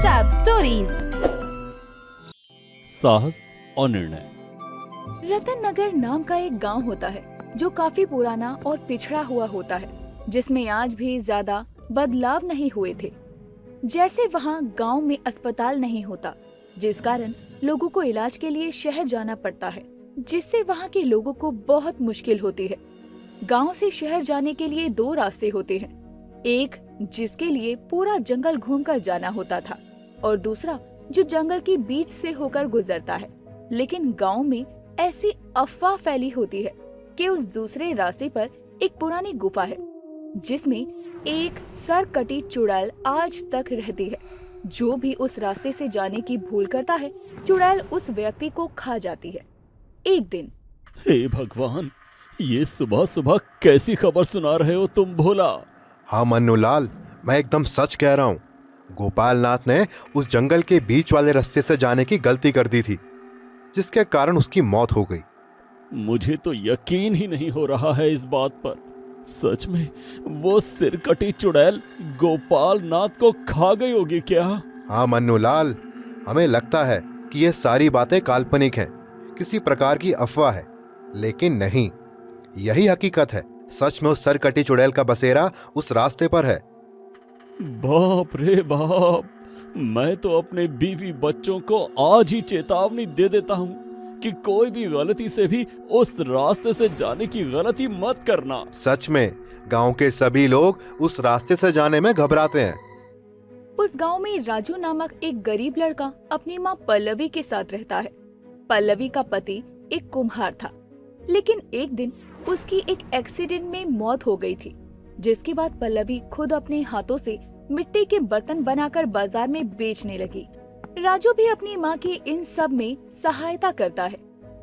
Tab stories. साहस और निर्णय। रतन नगर नाम का एक गांव होता है जो काफी पुराना और पिछड़ा हुआ होता है, जिसमें आज भी ज्यादा बदलाव नहीं हुए थे। जैसे वहाँ गांव में अस्पताल नहीं होता, जिस कारण लोगों को इलाज के लिए शहर जाना पड़ता है, जिससे वहाँ के लोगों को बहुत मुश्किल होती है। गांव से शहर जाने के लिए दो रास्ते होते हैं, एक जिसके लिए पूरा जंगल घूमकर जाना होता था और दूसरा जो जंगल के बीच से होकर गुजरता है। लेकिन गांव में ऐसी अफवाह फैली होती है कि उस दूसरे रास्ते पर एक पुरानी गुफा है, जिसमें एक सरकटी चुड़ैल आज तक रहती है। जो भी उस रास्ते से जाने की भूल करता है, चुड़ैल उस व्यक्ति को खा जाती है। एक दिन, हे भगवान, ये सुबह सुबह कैसी खबर सुना रहे हो तुम भोला? हाँ मन्नूलाल, मैं एकदम सच कह रहा हूँ। गोपाल नाथ ने उस जंगल के बीच वाले रास्ते से जाने की गलती कर दी थी, जिसके कारण उसकी मौत हो गई। मुझे तो यकीन ही नहीं हो रहा है इस बात पर। सच में वो सिरकटी चुड़ैल गोपाल नाथ को खा गई होगी क्या? हाँ मन्नूलाल, हमें लगता है कि ये सारी बातें काल्पनिक हैं, किसी प्रकार की अफवाह है, लेकिन नहीं, यही हकीकत है। सच में उस सरकटी चुड़ैल का बसेरा उस रास्ते पर है। बाप रे बाप, मैं तो अपने बीवी बच्चों को आज ही चेतावनी दे देता हूँ कि कोई भी गलती से भी उस रास्ते से जाने की गलती मत करना। सच में गांव के सभी लोग उस रास्ते से जाने में घबराते हैं। उस गांव में राजू नामक एक गरीब लड़का अपनी माँ पल्लवी के साथ रहता है। पल्लवी का पति एक कुम्हार था, लेकिन एक दिन उसकी एक एक्सीडेंट में मौत हो गई थी, जिसके बाद पल्लवी खुद अपने हाथों से मिट्टी के बर्तन बनाकर बाजार में बेचने लगी। राजू भी अपनी माँ की इन सब में सहायता करता है।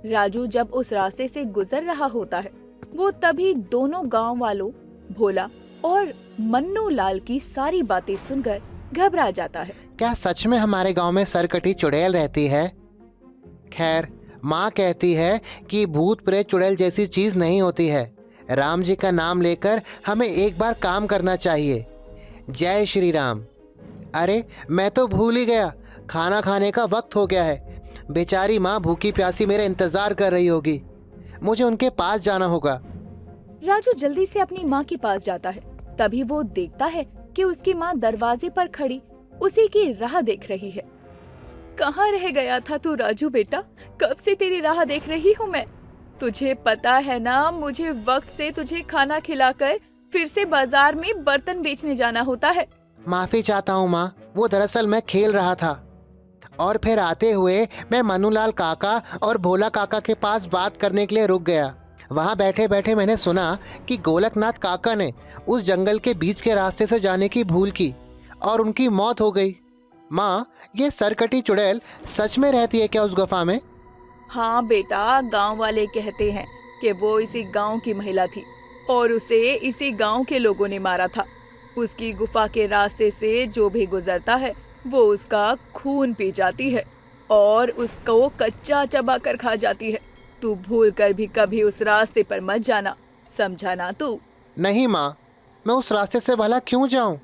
राजू जब उस रास्ते से गुजर रहा होता है, वो तभी दोनों गांव वालों भोला और मन्नू लाल की सारी बातें सुनकर घबरा जाता है। क्या सच में हमारे गांव में सरकटी चुड़ैल रहती है? खैर, माँ कहती है कि भूत प्रेत चुड़ैल जैसी चीज नहीं होती है। राम जी का नाम लेकर हमें एक बार काम करना चाहिए। जय श्री राम। अरे मैं तो भूल ही गया, खाना खाने का वक्त हो गया है। बेचारी माँ भूखी प्यासी मेरा इंतजार कर रही होगी, मुझे उनके पास जाना होगा। राजू जल्दी से अपनी माँ के पास जाता है। तभी वो देखता है कि उसकी माँ दरवाजे पर खड़ी उसी की राह देख रही है। कहाँ रह गया था तू राजू बेटा? कब से तेरी राह देख रही हूँ मैं। तुझे पता है ना, मुझे वक्त से तुझे खाना खिलाकर फिर से बाजार में बर्तन बेचने जाना होता है। माफी चाहता हूँ माँ, वो दरअसल मैं खेल रहा था और फिर आते हुए मैं मन्नूलाल काका और भोला काका के पास बात करने के लिए रुक गया। वहाँ बैठे बैठे मैंने सुना कि गोलकनाथ काका ने उस जंगल के बीच के रास्ते से जाने की भूल की और उनकी मौत हो गई। माँ, ये सरकटी चुड़ैल सच में रहती है क्या उस गुफा में? हाँ बेटा, गांव वाले कहते हैं कि वो इसी गांव की महिला थी और उसे इसी गांव के लोगों ने मारा था। उसकी गुफा के रास्ते से जो भी गुजरता है, वो उसका खून पी जाती है और उसको कच्चा चबा कर खा जाती है। तू भूल कर भी कभी उस रास्ते पर मत जाना, समझा ना तू? नहीं माँ, मैं उस रास्ते से भला क्यों जाऊँ?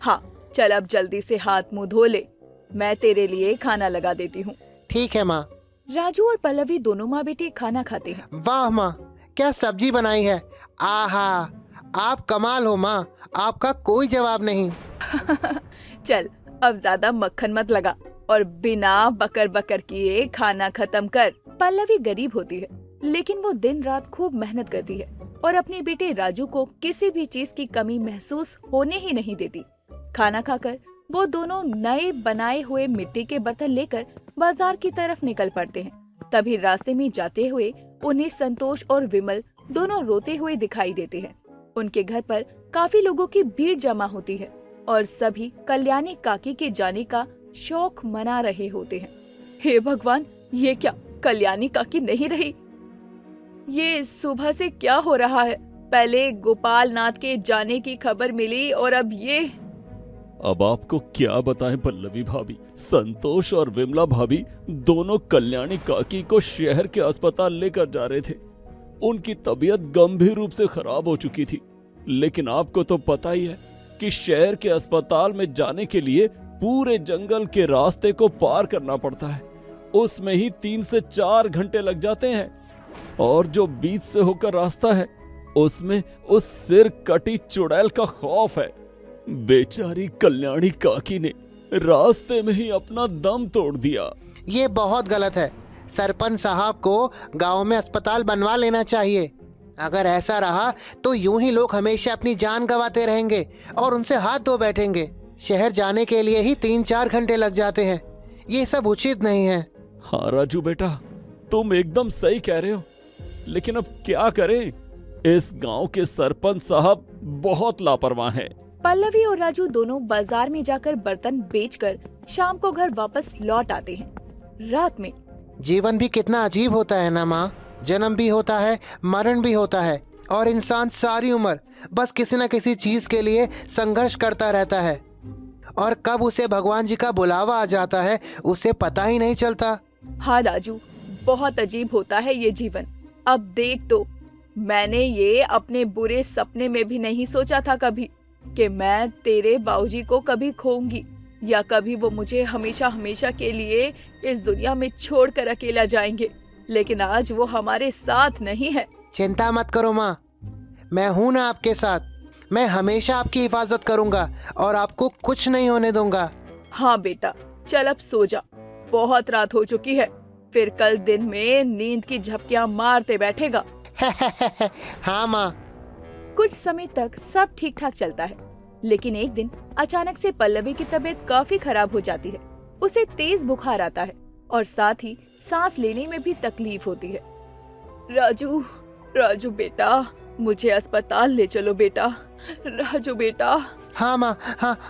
हाँ चल, अब जल्दी से हाथ मुंह धो ले, मैं तेरे लिए खाना लगा देती हूँ। ठीक है माँ। राजू और पल्लवी दोनों माँ बेटे खाना खाते हैं। वाह माँ, क्या सब्जी बनाई है! आहा, आप कमाल हो माँ, आपका कोई जवाब नहीं। चल अब ज्यादा मक्खन मत लगा और बिना बकर बकर किए खाना खत्म कर। पल्लवी गरीब होती है, लेकिन वो दिन रात खूब मेहनत करती है और अपने बेटे राजू को किसी भी चीज की कमी महसूस होने ही नहीं देती। खाना खाकर वो दोनों नए बनाए हुए मिट्टी के बर्तन लेकर बाजार की तरफ निकल पड़ते हैं। तभी रास्ते में जाते हुए उन्हें संतोष और विमल दोनों रोते हुए दिखाई देते हैं। उनके घर पर काफी लोगों की भीड़ जमा होती है और सभी कल्याणी काकी के जाने का शौक मना रहे होते हैं। हे भगवान, ये क्या कल्याणी काकी नहीं रही? ये सुबह से क्या हो रहा है? पहले गोपाल नाथ के जाने की खबर मिली और अब ये। अब आपको क्या बताएं पल्लवी भाभी, संतोष और विमला भाभी दोनों कल्याणी काकी को शहर के अस्पताल लेकर जा रहे थे। उनकी तबीयत गंभीर रूप से खराब हो चुकी थी, लेकिन आपको तो पता ही है कि शहर के अस्पताल में जाने के लिए पूरे जंगल के रास्ते को पार करना पड़ता है। उसमें ही 3 से 4 घंटे लग जाते हैं। और जो बीच से होकर रास्ता है उसमें उस सिर कटी चुड़ैल का खौफ है। बेचारी कल्याणी काकी ने रास्ते में ही अपना दम तोड़ दिया। ये बहुत गलत है। सरपंच साहब को गांव में अस्पताल बनवा लेना चाहिए। अगर ऐसा रहा तो यूं ही लोग हमेशा अपनी जान गंवाते रहेंगे और उनसे हाथ धो बैठेंगे। शहर जाने के लिए ही 3-4 घंटे लग जाते हैं। ये सब उचित नहीं है। हाँ राजू बेटा, तुम एकदम सही कह रहे हो, लेकिन अब क्या करें? इस गांव के सरपंच साहब बहुत लापरवाह हैं। पल्लवी और राजू दोनों बाजार में जाकर बर्तन बेचकर शाम को घर वापस लौट आते हैं। रात में जीवन भी कितना अजीब होता है ना माँ। जन्म भी होता है, मरण भी होता है, और इंसान सारी उम्र बस किसी न किसी चीज के लिए संघर्ष करता रहता है, और कब उसे भगवान जी का बुलावा आ जाता है उसे पता ही नहीं चलता। हाँ राजू, बहुत अजीब होता है ये जीवन। अब देख तो, मैंने ये अपने बुरे सपने में भी नहीं सोचा था कभी कि मैं तेरे बाबूजी को कभी खोऊंगी, या कभी वो मुझे हमेशा हमेशा के लिए इस दुनिया में छोड़कर अकेला जाएंगे। लेकिन आज वो हमारे साथ नहीं है। चिंता मत करो माँ, मैं हूँ ना आपके साथ। मैं हमेशा आपकी हिफाजत करूँगा और आपको कुछ नहीं होने दूंगा। हाँ बेटा, चल अब सो जा, बहुत रात हो चुकी है। फिर कल दिन में नींद की झपकियाँ मारते बैठेगा। हाँ माँ। कुछ समय तक सब ठीक ठाक चलता है, लेकिन एक दिन अचानक से पल्लवी की तबीयत काफी खराब हो जाती है। उसे तेज बुखार आता है और साथ ही सांस लेने में भी तकलीफ होती है। राजू, राजू बेटा, मुझे अस्पताल ले चलो बेटा। राजू बेटा। हाँ माँ,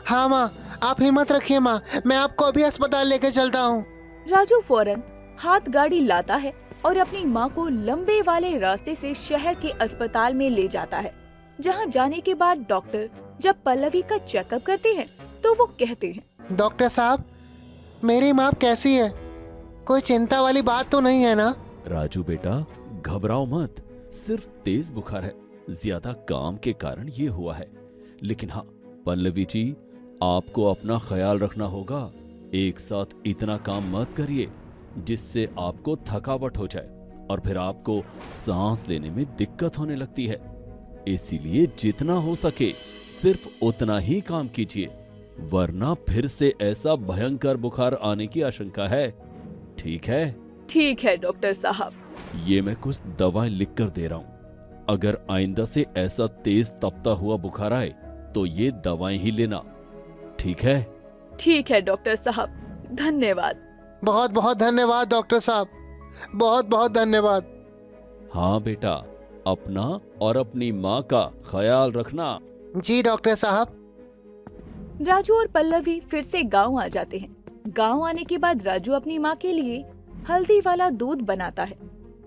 हाँ माँ, आप हिम्मत रखिए माँ, मैं आपको अभी अस्पताल लेके चलता हूँ। राजू फौरन हाथ गाड़ी लाता है और अपनी माँ को लंबे वाले रास्ते से शहर के अस्पताल में ले जाता है, जहाँ जाने के बाद डॉक्टर जब पल्लवी का चेकअप करते हैं तो वो कहते हैं, डॉक्टर साहब, मेरी माँ कैसी है? कोई चिंता वाली बात तो नहीं है ना? राजू बेटा, घबराओ मत, सिर्फ तेज बुखार है, ज्यादा काम के कारण ये हुआ है। लेकिन हाँ पल्लवी जी, आपको अपना ख्याल रखना होगा। एक साथ इतना काम मत करिए जिससे आपको थकावट हो जाए और फिर आपको सांस लेने में दिक्कत होने लगती है। इसीलिए जितना हो सके सिर्फ उतना ही काम कीजिए, वरना फिर से ऐसा भयंकर बुखार आने की आशंका है। ठीक है? ठीक है डॉक्टर साहब। ये मैं कुछ दवाएं लिख कर दे रहा हूँ। अगर आइंदा से ऐसा तेज तपता हुआ बुखार आए तो ये दवाएं ही लेना। ठीक है? ठीक है डॉक्टर साहब, धन्यवाद। बहुत बहुत धन्यवाद डॉक्टर साहब, बहुत बहुत धन्यवाद। हाँ बेटा, अपना और अपनी माँ का ख्याल रखना। जी डॉक्टर साहब। राजू और पल्लवी फिर से गांव आ जाते हैं। गांव आने के बाद राजू अपनी माँ के लिए हल्दी वाला दूध बनाता है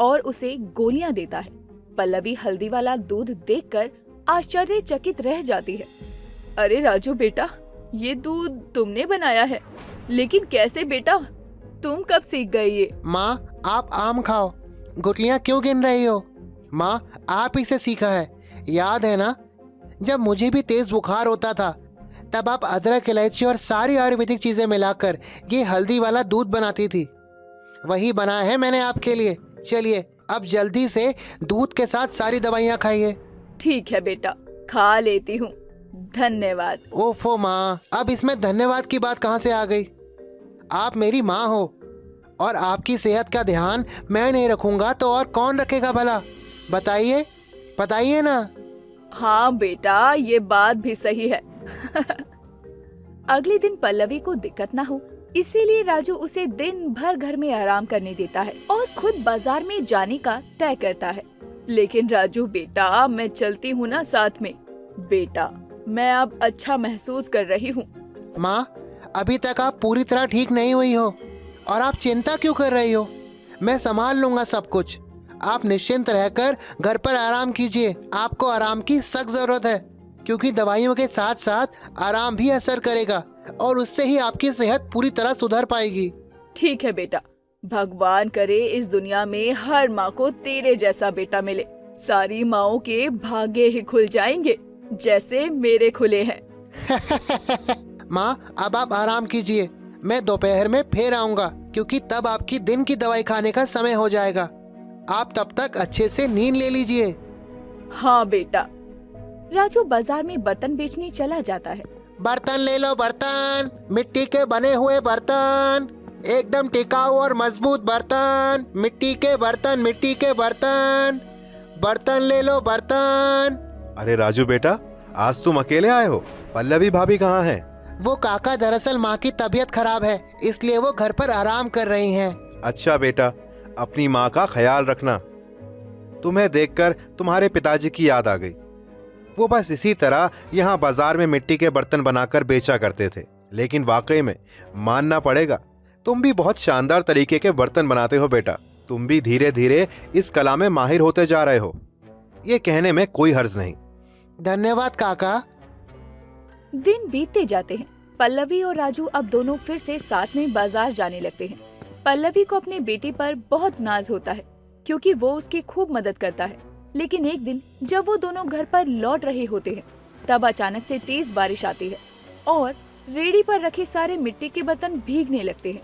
और उसे गोलियां देता है। पल्लवी हल्दी वाला दूध देखकर आश्चर्यचकित रह जाती है। अरे राजू बेटा, ये दूध तुमने बनाया है, लेकिन कैसे बेटा? तुम कब सीख गए ये? माँ, आप आम खाओ, गुठलियाँ क्यों गिन रही हो? माँ, आप ही से सीखा है, याद है ना? जब मुझे भी तेज बुखार होता था तब आप अदरक, इलायची और सारी आयुर्वेदिक चीजें मिलाकर ये हल्दी वाला दूध बनाती थी। वही बनाया है मैंने आपके लिए। चलिए अब जल्दी से दूध के साथ सारी दवाइयाँ खाइए। ठीक है बेटा, खा लेती हूँ, धन्यवाद। ओफो माँ, अब इसमें धन्यवाद की बात कहाँ से आ गई? आप मेरी माँ हो और आपकी सेहत का ध्यान मैं नहीं रखूंगा तो और कौन रखेगा भला? बताइए, बताइए ना। हाँ बेटा, ये बात भी सही है। अगले दिन पल्लवी को दिक्कत ना हो इसीलिए राजू उसे दिन भर घर में आराम करने देता है और खुद बाजार में जाने का तय करता है। लेकिन राजू बेटा, मैं चलती हूँ ना साथ में। बेटा, मैं अब अच्छा महसूस कर रही हूँ। माँ, अभी तक आप पूरी तरह ठीक नहीं हुई हो और आप चिंता क्यों कर रही हो? मैं संभाल लूंगा सब कुछ। आप निश्चिंत रहकर घर पर आराम कीजिए। आपको आराम की सख्त जरूरत है, क्योंकि दवाइयों के साथ साथ आराम भी असर करेगा और उससे ही आपकी सेहत पूरी तरह सुधर पाएगी। ठीक है बेटा, भगवान करे इस दुनिया में हर माँ को तेरे जैसा बेटा मिले। सारी माँओं के भाग्य ही खुल जाएंगे जैसे मेरे खुले हैं। माँ अब आप आराम कीजिए, मैं दोपहर में फिर आऊंगा क्योंकि तब आपकी दिन की दवाई खाने का समय हो जाएगा। आप तब तक अच्छे से नींद ले लीजिए। हाँ बेटा। राजू बाजार में बर्तन बेचने चला जाता है। बर्तन ले लो, बर्तन, मिट्टी के बने हुए बर्तन, एकदम टिकाऊ और मजबूत बर्तन, मिट्टी के बर्तन, मिट्टी के बर्तन, बर्तन ले लो, बर्तन। अरे राजू बेटा, आज तुम अकेले आए हो? पल्लवी भाभी कहाँ हैं? वो काका दरअसल माँ की तबीयत खराब है, इसलिए वो घर पर आराम कर रही हैं। अच्छा बेटा, अपनी माँ का ख्याल रखना। तुम्हें देखकर तुम्हारे पिताजी की याद आ गई। वो बस इसी तरह यहाँ बाजार में मिट्टी के बर्तन बनाकर बेचा करते थे, लेकिन वाकई में मानना पड़ेगा, तुम भी बहुत शानदार तरीके के बर्तन बनाते हो बेटा। तुम भी धीरे धीरे इस कला में माहिर होते जा रहे हो, ये कहने में कोई हर्ज नहीं। धन्यवाद काका। दिन बीतते जाते हैं। पल्लवी और राजू अब दोनों फिर से साथ में बाजार जाने लगते हैं। पल्लवी को अपने बेटे पर बहुत नाज होता है क्योंकि वो उसकी खूब मदद करता है। लेकिन एक दिन जब वो दोनों घर पर लौट रहे होते हैं, तब अचानक से तेज बारिश आती है और रेडी पर रखे सारे मिट्टी के बर्तन भीगने लगते हैं।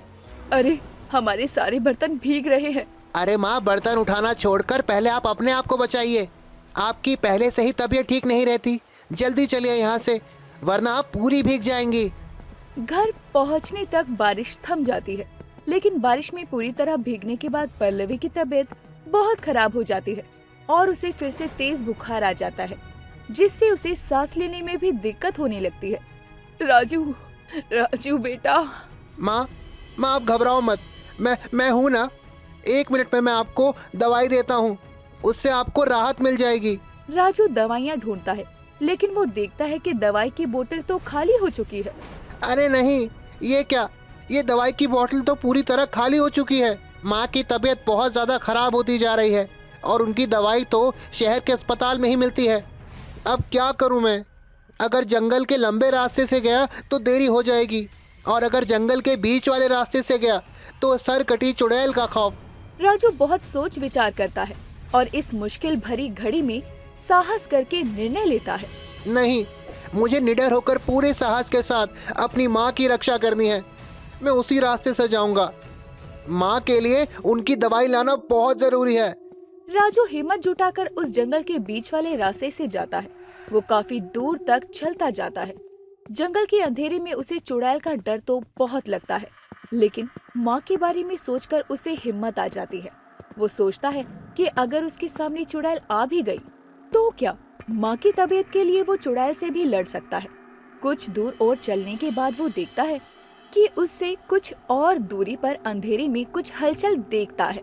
अरे, हमारे सारे बर्तन भीग रहे हैं। अरे माँ, बर्तन उठाना छोड़कर पहले आप अपने आप को बचाइए। आपकी पहले से ही तबीयत ठीक नहीं रहती। जल्दी चलिए यहाँ से, वरना आप पूरी भीग जाएंगी। घर पहुँचने तक बारिश थम जाती है, लेकिन बारिश में पूरी तरह भीगने के बाद पल्लवी की तबीयत बहुत खराब हो जाती है और उसे फिर से तेज बुखार आ जाता है, जिससे उसे सांस लेने में भी दिक्कत होने लगती है। राजू, राजू बेटा। माँ, आप घबराओ मत, मैं हूँ ना। 1 मिनट में मैं आपको दवाई देता हूँ, उससे आपको राहत मिल जाएगी। राजू दवाइयाँ ढूंढता है, लेकिन वो देखता है कि दवाई की बोतल तो खाली हो चुकी है। अरे नहीं, ये क्या, ये दवाई की बोतल तो पूरी तरह खाली हो चुकी है। माँ की तबीयत बहुत ज़्यादा खराब होती जा रही है और उनकी दवाई तो शहर के अस्पताल में ही मिलती है। अब क्या करूँ मैं? अगर जंगल के लंबे रास्ते से गया तो देरी हो जाएगी, और अगर जंगल के बीच वाले रास्ते से गया तो सर कटी चुड़ैल का खौफ। राजू बहुत सोच विचार करता है और इस मुश्किल भरी घड़ी में साहस करके निर्णय लेता है। नहीं, मुझे निडर होकर पूरे साहस के साथ अपनी माँ की रक्षा करनी है। मैं उसी रास्ते से जाऊंगा। माँ के लिए उनकी दवाई लाना बहुत जरूरी है। राजू हिम्मत जुटाकर उस जंगल के बीच वाले रास्ते से जाता है। वो काफी दूर तक चलता जाता है। जंगल के अंधेरे में उसे चुड़ैल का डर तो बहुत लगता है, लेकिन माँ के बारे में सोचकर उसे हिम्मत आ जाती है। वो सोचता है कि अगर उसके सामने चुड़ैल आ भी गई तो क्या, माँ की तबीयत के लिए वो चुड़ैल से भी लड़ सकता है। कुछ दूर और चलने के बाद वो देखता है कि उससे कुछ और दूरी पर अंधेरे में कुछ हलचल देखता है।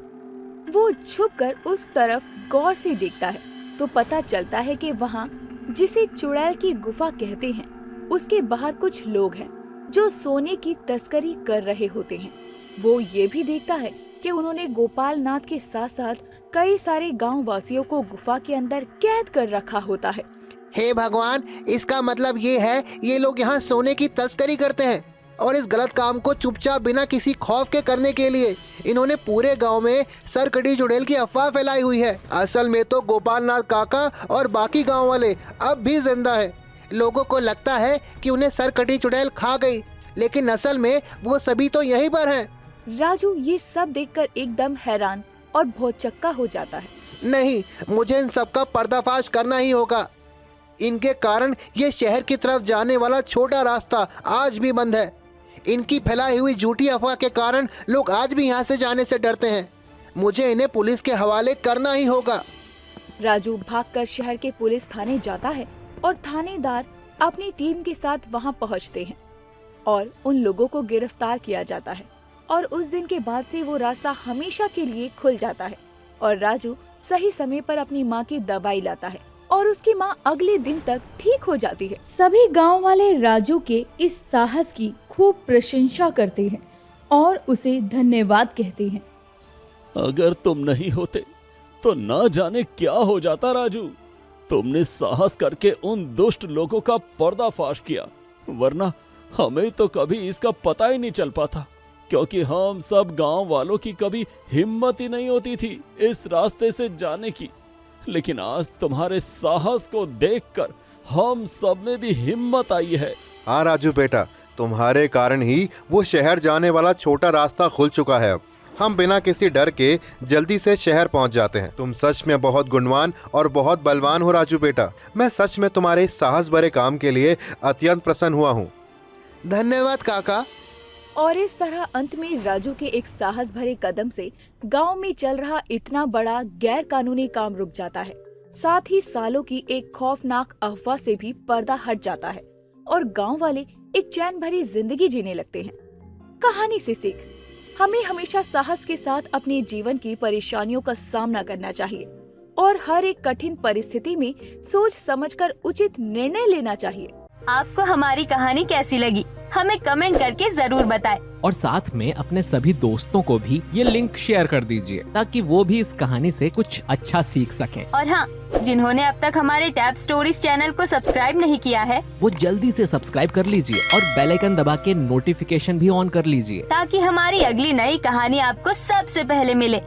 वो छुपकर उस तरफ गौर से देखता है तो पता चलता है कि वहाँ, जिसे चुड़ैल की गुफा कहते हैं, उसके बाहर कुछ लोग हैं जो सोने की तस्करी कर रहे होते हैं। वो ये भी देखता है कि उन्होंने गोपाल नाथ के साथ साथ कई सारे गांव वासियों को गुफा के अंदर कैद कर रखा होता है। हे भगवान, इसका मतलब ये है ये लोग यहाँ सोने की तस्करी करते हैं और इस गलत काम को चुपचाप बिना किसी खौफ के करने के लिए इन्होंने पूरे गांव में सरकटी चुड़ैल की अफवाह फैलाई हुई है। असल में तो गोपाल नाथ काका और बाकी गांव वाले अब भी जिंदा है। लोगों को लगता है कि उन्हें सरकटी चुड़ैल खा गई, लेकिन असल में वो सभी तो यहीं पर हैं। राजू ये सब देखकर एकदम हैरान और भौचक्का हो जाता है। नहीं, मुझे इन सब का पर्दाफाश करना ही होगा। इनके कारण ये शहर की तरफ जाने वाला छोटा रास्ता आज भी बंद है। इनकी फैलाई हुई झूठी अफवाह के कारण लोग आज भी यहाँ से जाने से डरते हैं। मुझे इन्हें पुलिस के हवाले करना ही होगा। राजू भागकर शहर के पुलिस थाने जाता है और थानेदार अपनी टीम के साथ वहां पहुंचते हैं और उन लोगों को गिरफ्तार किया जाता है। और उस दिन के बाद से वो रास्ता हमेशा के लिए खुल जाता है और राजू सही समय पर अपनी माँ की दवाई लाता है और उसकी माँ अगले दिन तक ठीक हो जाती है। सभी गांव वाले राजू के इस साहस की खूब प्रशंसा करते हैं और उसे धन्यवाद कहते हैं। अगर तुम नहीं होते तो ना जाने क्या हो जाता राजू। तुमने साहस करके उन दुष्ट लोगों का पर्दाफाश किया, वरना हमें तो कभी इसका पता ही नहीं चल पाता, क्योंकि हम सब गांव वालों की कभी हिम्मत ही नहीं होती थी इस रास्ते से जाने की। लेकिन आज तुम्हारे साहस को देखकर हम सब में भी हिम्मत आई है। हाँ राजू बेटा, तुम्हारे कारण ही वो शहर जाने वाला छोटा रास्ता खुल चुका है। अब हम बिना किसी डर के जल्दी से शहर पहुंच जाते हैं। तुम सच में बहुत गुणवान और बहुत बलवान हो राजू बेटा। मैं सच में तुम्हारे इस साहस भरे काम के लिए अत्यंत प्रसन्न हुआ हूँ। धन्यवाद काका। और इस तरह अंत में राजू के एक साहस भरे कदम से गांव में चल रहा इतना बड़ा गैर कानूनी काम रुक जाता है। साथ ही सालों की एक खौफनाक अफवाह से भी पर्दा हट जाता है और गांव वाले एक चैन भरी जिंदगी जीने लगते हैं। कहानी से सीख, हमें हमेशा साहस के साथ अपने जीवन की परेशानियों का सामना करना चाहिए और हर एक कठिन परिस्थिति में सोच समझकर उचित निर्णय लेना चाहिए। आपको हमारी कहानी कैसी लगी हमें कमेंट करके जरूर बताएं। और साथ में अपने सभी दोस्तों को भी ये लिंक शेयर कर दीजिए ताकि वो भी इस कहानी से कुछ अच्छा सीख सकें। और हाँ, जिन्होंने अब तक हमारे टैब स्टोरीज चैनल को सब्सक्राइब नहीं किया है वो जल्दी से सब्सक्राइब कर लीजिए और बेल आइकन दबा के नोटिफिकेशन भी ऑन कर लीजिए ताकि हमारी अगली नई कहानी आपको सबसे पहले मिले।